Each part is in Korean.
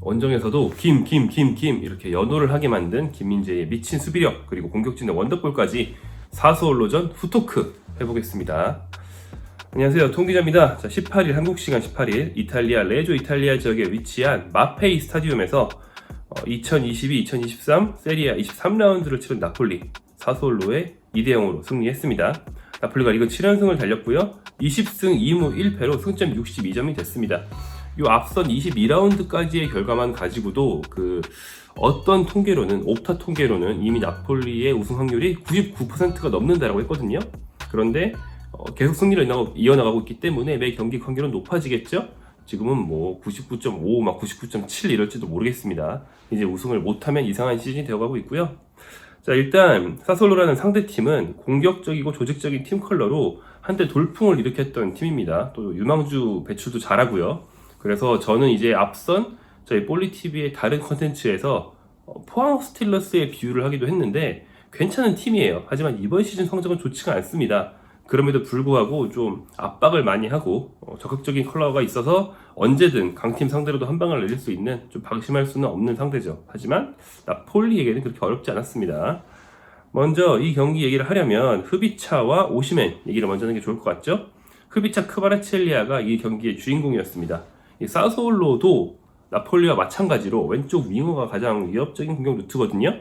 원정에서도 김 이렇게 연호를 하게 만든 김민재의 미친 수비력, 그리고 공격진의 원더골까지 사수올로전 후토크 해보겠습니다. 안녕하세요, 통기자입니다. 자, 18일 한국시간 18일 이탈리아 레조 이탈리아 지역에 위치한 마페이 스타디움에서 2022-2023 세리아 23라운드를 치른 나폴리 사수올로에 2대0으로 승리했습니다. 나폴리가 리그 7연승을 달렸고요. 20승 2무 1패로 승점 62점이 됐습니다. 요 앞선 22라운드까지의 결과만 가지고도 어떤 통계로는, 옵타 통계로는 이미 나폴리의 우승 확률이 99%가 넘는다라고 했거든요. 그런데 계속 승리를 이어나가고 있기 때문에 매 경기 확률은 높아지겠죠? 지금은 뭐 99.5, 막 99.7 이럴지도 모르겠습니다. 이제 우승을 못하면 이상한 시즌이 되어가고 있고요. 자, 일단 사솔로라는 상대팀은 공격적이고 조직적인 팀 컬러로 한때 돌풍을 일으켰던 팀입니다. 또 유망주 배출도 잘하고요. 그래서 저는 이제 앞선 저희 볼리TV의 다른 컨텐츠에서 포항 스틸러스의 비유를 하기도 했는데 괜찮은 팀이에요. 하지만 이번 시즌 성적은 좋지가 않습니다. 그럼에도 불구하고 좀 압박을 많이 하고 적극적인 컬러가 있어서 언제든 강팀 상대로도 한 방을 내릴 수 있는, 좀 방심할 수는 없는 상대죠. 하지만 나폴리에게는 그렇게 어렵지 않았습니다. 먼저 이 경기 얘기를 하려면 흐비차와 오시멘 얘기를 먼저 하는 게 좋을 것 같죠? 흐비차 크바라첼리아가 이 경기의 주인공이었습니다. 이 사소올로도 나폴리와 마찬가지로 왼쪽 윙어가 가장 위협적인 공격 루트거든요.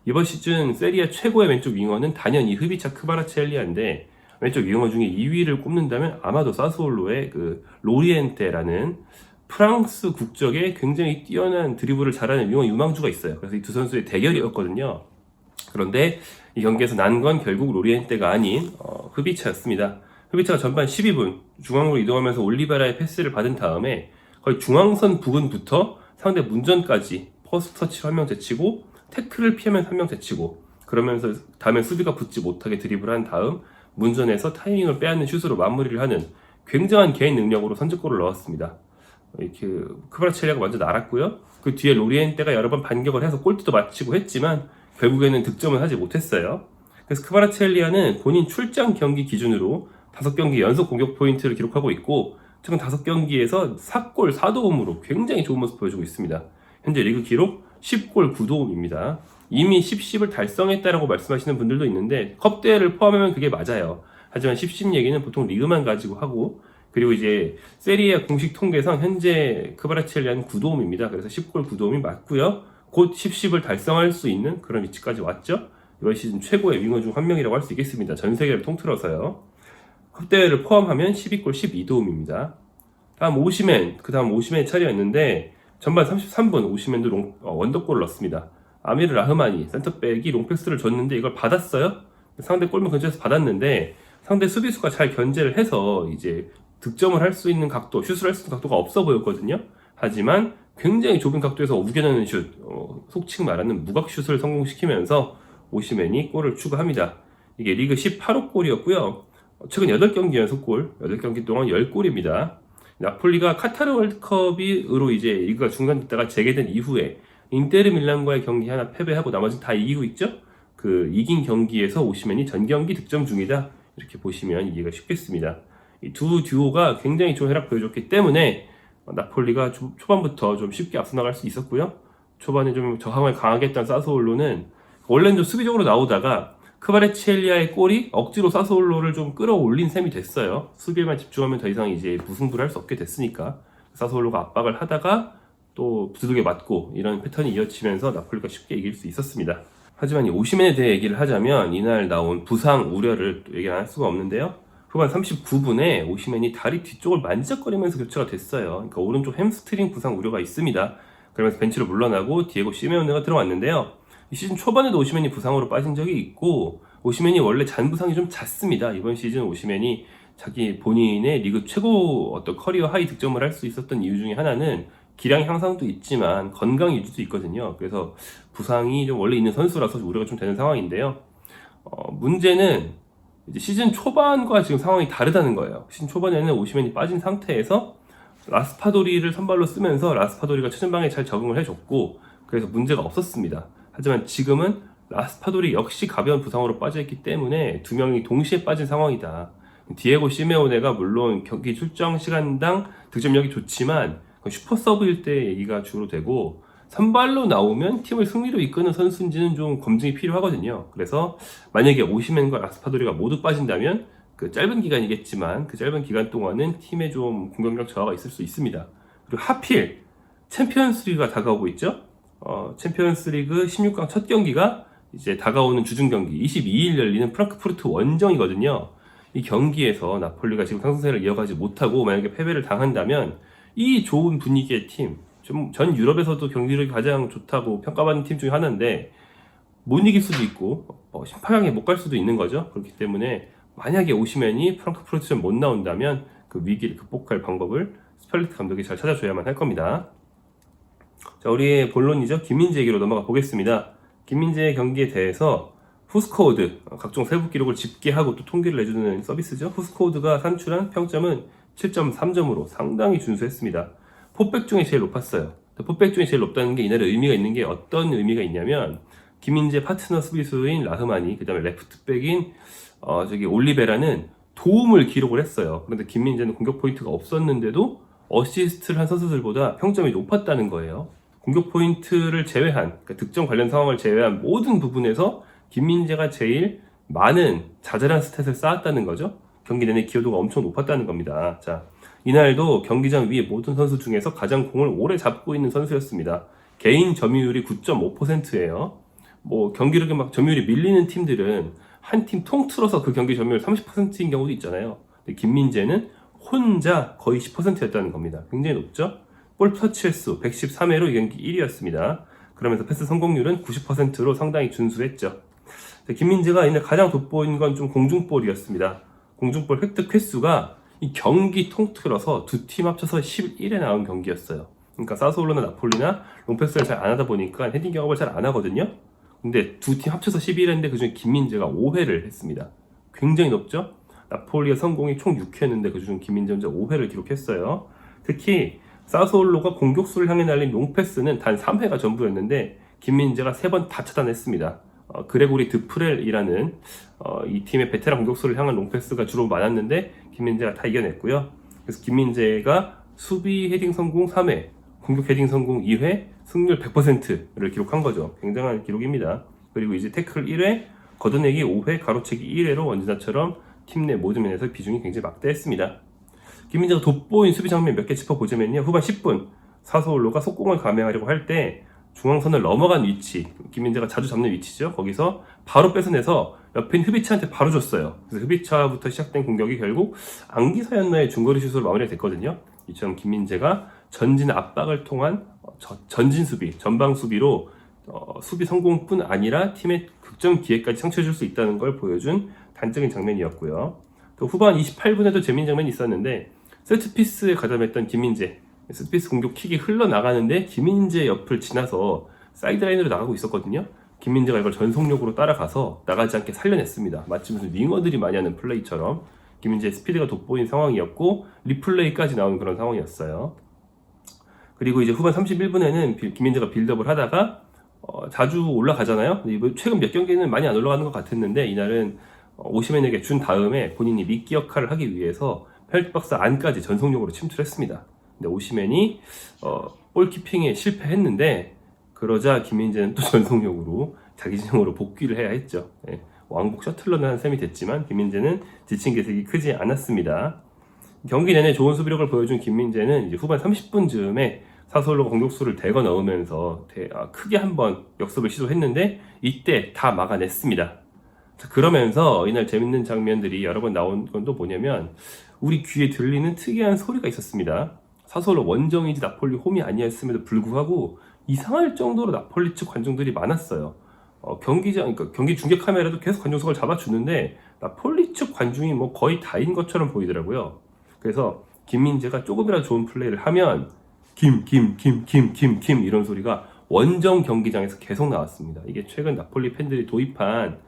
이번 시즌 세리아 최고의 왼쪽 윙어는 단연 이 흐비차 크바라첼리아인데, 왼쪽 윙어 중에 2위를 꼽는다면 아마도 사스올로의 로리엔테라는 프랑스 국적의 굉장히 뛰어난 드리블을 잘하는 윙어 유망주가 있어요. 그래서 이 두 선수의 대결이었거든요. 그런데 이 경기에서 난 건 결국 로리엔테가 아닌 흐비차였습니다. 흐비차가 전반 12분 중앙으로 이동하면서 올리베라의 패스를 받은 다음에 거의 중앙선 부근부터 상대 문전까지 퍼스트 터치를 한 명 제치고 태클을 피하면서 한 명 제치고, 그러면서 다음에 수비가 붙지 못하게 드리블한 다음 문전에서 타이밍을 빼앗는 슛으로 마무리를 하는 굉장한 개인 능력으로 선제골을 넣었습니다. 이렇게 크바라첼리아가 먼저 날았고요. 그 뒤에 로리엔테가 여러 번 반격을 해서 골대도 맞히고 했지만 결국에는 득점을 하지 못했어요. 그래서 크바라첼리아는 본인 출장 경기 기준으로 5경기 연속 공격 포인트를 기록하고 있고, 최근 5경기에서 4골 4도움으로 굉장히 좋은 모습 보여주고 있습니다. 현재 리그 기록 10골 9도움입니다. 이미 10을 달성했다라고 말씀하시는 분들도 있는데 컵대회를 포함하면 그게 맞아요. 하지만 10 얘기는 보통 리그만 가지고 하고, 그리고 이제 세리아 공식 통계상 현재 크바라첼리아는 9도움입니다. 그래서 10골 9도움이 맞고요. 곧 10을 달성할 수 있는 그런 위치까지 왔죠. 이번 시즌 최고의 윙어 중 한 명이라고 할 수 있겠습니다. 전 세계를 통틀어서요. 컵대회를 포함하면 12골 12도움입니다. 다음 오시멘, 그 다음 오시멘의 차례였는데 전반 33분 오시멘도 원더골을 넣었습니다. 아미르 라흐마니 센터백이 롱패스를 줬는데 이걸 받았어요. 상대 골문 근처에서 받았는데 상대 수비수가 잘 견제를 해서 이제 득점을 할 수 있는 각도, 슛을 할 수 있는 각도가 없어 보였거든요. 하지만 굉장히 좁은 각도에서 우겨내는 슛, 속칭 말하는 무각슛을 성공시키면서 오시멘이 골을 추가합니다. 이게 리그 18호 골이었고요. 최근 8경기 연속 골, 8경기 동안 10골입니다. 나폴리가 카타르 월드컵으로 이제 리그가 중단됐다가 재개된 이후에 인테르 밀란과의 경기 하나 패배하고 나머지는 다 이기고 있죠? 이긴 경기에서 오시멘이 전 경기 득점 중이다. 이렇게 보시면 이해가 쉽겠습니다. 이 두 듀오가 굉장히 좋은 활약 보여줬기 때문에 나폴리가 초반부터 좀 쉽게 앞서 나갈 수 있었고요. 초반에 좀 저항을 강하게 했던 사스올로는 원래는 좀 수비적으로 나오다가 크바라첼리아의 골이 억지로 사스올로를 좀 끌어올린 셈이 됐어요. 수비에만 집중하면 더 이상 이제 무승부를 할 수 없게 됐으니까 사스올로가 압박을 하다가 또 두둑에 맞고 이런 패턴이 이어지면서 나폴리가 쉽게 이길 수 있었습니다. 하지만 이 오시멘에 대해 얘기를 하자면 이날 나온 부상 우려를 또 얘기 안 할 수가 없는데요. 후반 39분에 오시멘이 다리 뒤쪽을 만지작거리면서 교체가 됐어요. 그러니까 오른쪽 햄스트링 부상 우려가 있습니다. 그러면서 벤치로 물러나고 디에고 시메오네가 들어왔는데요. 이 시즌 초반에도 오시멘이 부상으로 빠진 적이 있고, 오시멘이 원래 잔 부상이 좀 잦습니다. 이번 시즌 오시멘이 자기 본인의 리그 최고 커리어 하이 득점을 할 수 있었던 이유 중에 하나는 기량 향상도 있지만 건강 유지도 있거든요. 그래서 부상이 좀 원래 있는 선수라서 우려가 좀 되는 상황인데요. 문제는 이제 시즌 초반과 지금 상황이 다르다는 거예요. 시즌 초반에는 오시멘이 빠진 상태에서 라스파도리를 선발로 쓰면서 라스파도리가 최전방에 잘 적응을 해줬고, 그래서 문제가 없었습니다. 하지만 지금은 라스파도리 역시 가벼운 부상으로 빠져있기 때문에 두 명이 동시에 빠진 상황이다. 디에고 시메오네가 물론 경기 출정 시간당 득점력이 좋지만 슈퍼 서브일 때 얘기가 주로 되고 선발로 나오면 팀을 승리로 이끄는 선수인지는 좀 검증이 필요하거든요. 그래서 만약에 오시멘과 라스파도리가 모두 빠진다면 그 짧은 기간이겠지만 그 짧은 기간 동안은 팀에 좀 공격력 저하가 있을 수 있습니다. 그리고 하필 챔피언스리그가 다가오고 있죠. 챔피언스리그 16강 첫 경기가 이제 다가오는 주중 경기 22일 열리는 프랑크푸르트 원정이거든요. 이 경기에서 나폴리가 지금 상승세를 이어가지 못하고 만약에 패배를 당한다면 이 좋은 분위기의 팀, 전 유럽에서도 경기력이 가장 좋다고 평가받는 팀 중에 하나인데 못 이길 수도 있고 18강에 못 갈 수도 있는 거죠. 그렇기 때문에 만약에 오시멘이 프랑크푸르트전 못 나온다면 그 위기를 극복할 방법을 스팔리트 감독이 잘 찾아줘야만 할 겁니다. 자, 우리의 본론이죠. 김민재 얘기로 넘어가 보겠습니다. 김민재의 경기에 대해서 후스코어드, 각종 세부 기록을 집계하고 또 통계를 내주는 서비스죠. 후스코어드가 산출한 평점은 7.3점으로 상당히 준수했습니다. 포백 중에 제일 높았어요. 포백 중에 제일 높다는 게 이날의 의미가 있는 게 어떤 의미가 있냐면 김민재 파트너 수비수인 라흐마니, 그 다음에 레프트백인 올리베라는 도움을 기록을 했어요. 그런데 김민재는 공격 포인트가 없었는데도 어시스트를 한 선수들보다 평점이 높았다는 거예요. 공격 포인트를 제외한, 그러니까 득점 관련 상황을 제외한 모든 부분에서 김민재가 제일 많은 자잘한 스탯을 쌓았다는 거죠. 경기 내내 기여도가 엄청 높았다는 겁니다. 자, 이날도 경기장 위의 모든 선수 중에서 가장 공을 오래 잡고 있는 선수였습니다. 개인 점유율이 9.5%예요. 경기력에 막 점유율이 밀리는 팀들은 한 팀 통틀어서 그 경기 점유율 30%인 경우도 있잖아요. 근데 김민재는 혼자 거의 10%였다는 겁니다. 굉장히 높죠? 볼 터치 횟수 113회로 이 경기 1위였습니다. 그러면서 패스 성공률은 90%로 상당히 준수했죠. 김민재가 이날 가장 돋보인 건 좀 공중볼이었습니다. 공중볼 획득 횟수가 이 경기 통틀어서 두 팀 합쳐서 11회 나온 경기였어요. 그러니까 사스올로나 나폴리나 롱패스를 잘 안 하다 보니까 헤딩 경험을 잘 안 하거든요. 근데 두 팀 합쳐서 11회인데 그중에 김민재가 5회를 했습니다. 굉장히 높죠? 나폴리의 성공이 총 6회였는데 그중 김민재 혼자 5회를 기록했어요. 특히 사스올로가 공격수를 향해 날린 롱패스는 단 3회가 전부였는데 김민재가 3번 다 차단했습니다. 그레고리 드프렐이라는 이 팀의 베테랑 공격수를 향한 롱패스가 주로 많았는데 김민재가 다 이겨냈고요. 그래서 김민재가 수비 헤딩 성공 3회, 공격 헤딩 성공 2회, 승률 100%를 기록한 거죠. 굉장한 기록입니다. 그리고 이제 태클 1회, 걷어내기 5회, 가로채기 1회로 언제나처럼 팀 내 모든 면에서 비중이 굉장히 막대했습니다. 김민재가 돋보인 수비 장면 몇 개 짚어보자면요. 후반 10분 사소올로가 속공을 감행하려고 할 때 중앙선을 넘어간 위치, 김민재가 자주 잡는 위치죠. 거기서 바로 뺏어내서 옆에 있는 흐비차한테 바로 줬어요. 그래서 흐비차부터 시작된 공격이 결국 안기사였나의 중거리 슛으로 마무리가 됐거든요. 이처럼 김민재가 전진 압박을 통한 전진 수비, 전방 수비로 수비 성공뿐 아니라 팀의 극점 기회까지 창출해줄 수 있다는 걸 보여준 단적인 장면이었고요. 또 후반 28분에도 재밌는 장면이 있었는데 세트피스에 가담했던 김민재, 세트피스 공격 킥이 흘러나가는데 김민재 옆을 지나서 사이드라인으로 나가고 있었거든요. 김민재가 이걸 전속력으로 따라가서 나가지 않게 살려냈습니다. 마치 무슨 윙어들이 많이 하는 플레이처럼 김민재의 스피드가 돋보인 상황이었고 리플레이까지 나오는 그런 상황이었어요. 그리고 이제 후반 31분에는 김민재가 빌드업을 하다가 자주 올라가잖아요. 최근 몇 경기는 많이 안 올라가는 것 같았는데 이날은 오시멘에게 준 다음에 본인이 미끼 역할을 하기 위해서 페널티박스 안까지 전속력으로 침투했습니다. 근데 오시멘이 볼키핑에 실패했는데 그러자 김민재는 또 전속력으로 자기 진영으로 복귀를 해야 했죠. 네, 왕복 셔틀러는 한 셈이 됐지만 김민재는 지친 기색이 크지 않았습니다. 경기 내내 좋은 수비력을 보여준 김민재는 이제 후반 30분쯤에 사솔로가 공격수를 대거 넣으면서 크게 한번 역습을 시도했는데 이때 다 막아냈습니다. 자, 그러면서 이날 재밌는 장면들이 여러 번 나온 건 또 뭐냐면 우리 귀에 들리는 특이한 소리가 있었습니다. 사솔로 원정이지 나폴리 홈이 아니었음에도 불구하고 이상할 정도로 나폴리 측 관중들이 많았어요. 그러니까 경기 중계 카메라도 계속 관중석을 잡아주는데 나폴리 측 관중이 뭐 거의 다인 것처럼 보이더라고요. 그래서 김민재가 조금이라도 좋은 플레이를 하면 김 이런 소리가 원정 경기장에서 계속 나왔습니다. 이게 최근 나폴리 팬들이 도입한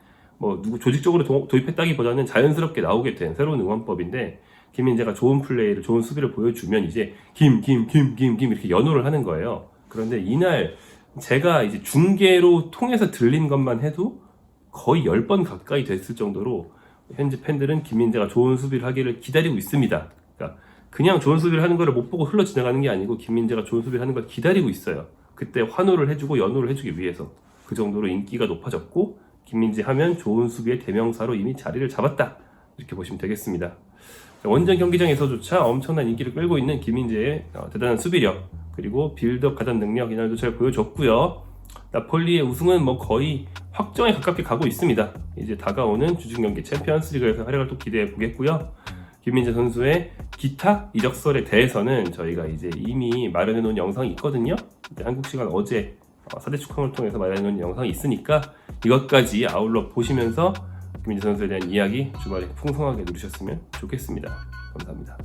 조직적으로 도입했다기보다는 자연스럽게 나오게 된 새로운 응원법인데 김민재가 좋은 플레이를, 좋은 수비를 보여주면 이제 김 이렇게 연호를 하는 거예요. 그런데 이날 제가 이제 중계로 통해서 들린 것만 해도 거의 10번 가까이 됐을 정도로 현지 팬들은 김민재가 좋은 수비를 하기를 기다리고 있습니다. 그러니까 그냥 좋은 수비를 하는 걸 못 보고 흘러 지나가는 게 아니고 김민재가 좋은 수비를 하는 걸 기다리고 있어요. 그때 환호를 해주고 연호를 해주기 위해서. 그 정도로 인기가 높아졌고 김민재 하면 좋은 수비의 대명사로 이미 자리를 잡았다. 이렇게 보시면 되겠습니다. 원정 경기장에서조차 엄청난 인기를 끌고 있는 김민재의 대단한 수비력 그리고 빌드업 가담 능력 이날도 잘 보여줬고요. 나폴리의 우승은 뭐 거의 확정에 가깝게 가고 있습니다. 이제 다가오는 주중 경기 챔피언스리그에서 활약을 또 기대해 보겠고요. 김민재 선수의 기타 이적설에 대해서는 저희가 이제 이미 마련해 놓은 영상이 있거든요. 한국 시간 어제 4대 축항을 통해서 마련해 놓은 영상이 있으니까 이것까지 아울러 보시면서 김민재 선수에 대한 이야기 주말에 풍성하게 누리셨으면 좋겠습니다. 감사합니다.